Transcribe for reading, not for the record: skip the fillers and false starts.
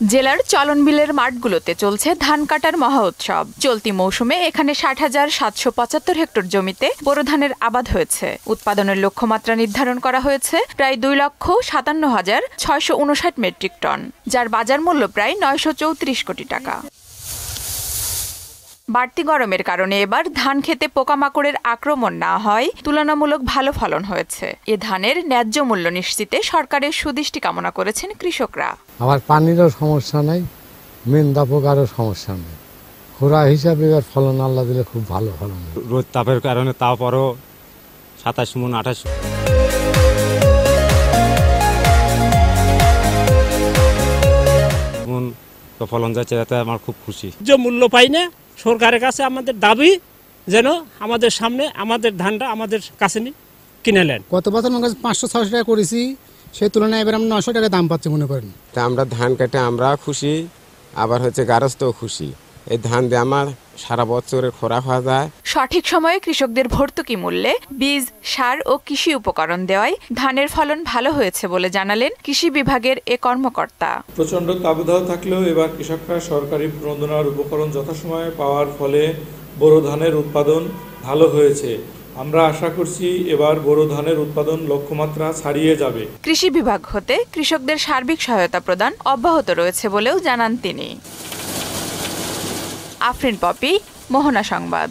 জেলার চলনবিলের মাঠগুলোতে চলছে ধান কাটার মহা উৎসব। চলতি মৌসুমে এখানে ৬০,৭৭৫ হেক্টর জমিতে বোরো ধানের আবাদ হয়েছে। উৎপাদনের লক্ষ্যমাত্রা নির্ধারণ করা হয়েছে প্রায় ২,৫৭,৬৫৯ মেট্রিক টন, যার বাজার মূল্য প্রায় ৯৩৪ কোটি টাকা। বাড়তি গরমের কারণে এবার ধান খেতে পোকামাকড়ের আক্রমণ না হয় তুলনামূলক ভালো ফলন হয়েছে। এ ধানের ন্যায্য মূল্য নিশ্চিতে সরকারের সুদৃষ্টি কামনা করেছেন কৃষকরা। আবার পানিরও সমস্যা নাই, মেন্দা পোকারও সমস্যা নেই। খোরা হিসাবে এবার ফলন আল্লাহ দিলে খুব ভালো ফলন। রোদ তাপের কারণে তারপরও ২৭ মণ ২৮ মণ ফলন যাচ্ছে, এতে আমার খুব খুশি। যে মূল্য পাই না, সরকারের কাছে আমাদের দাবি যেন আমাদের সামনে আমাদের ধানটা আমাদের কাছে কিনে নেন। গত বছর আমার কাছে ৫০০-৬০০ টাকা করেছি, সেই তুলনায় এবার আমরা ৯০০ টাকা দাম পাচ্ছি মনে করেন। তা আমরা ধান কেটে আমরা খুশি, আবার হচ্ছে গারস্থও খুশি। এই ধান দিয়ে আমার সারা বছরের খোরাক হওয়া যায়। সঠিক সময়ে কৃষকদের ভর্তুকি মূল্যে বীজ, সার ও কৃষি উপকরণ দেওয়ায় ধানের ফলন ভালো হয়েছে বলে জানালেন কৃষি বিভাগের এ কর্মকর্তা। প্রচণ্ড তাপদাহ থাকলেও এবার কৃষকরা সরকারি প্রণোদনার উপকরণ যথাসময়ে পাওয়ার ফলে বোরো ধানের উৎপাদন ভালো হয়েছে। আমরা আশা করছি এবার বোরো ধানের উৎপাদন লক্ষ্যমাত্রা ছাড়িয়ে যাবে। কৃষি বিভাগ হতে কৃষকদের সার্বিক সহায়তা প্রদান অব্যাহত রয়েছে বলেও জানান তিনি। আফরিন পপি, মোহনা সংবাদ।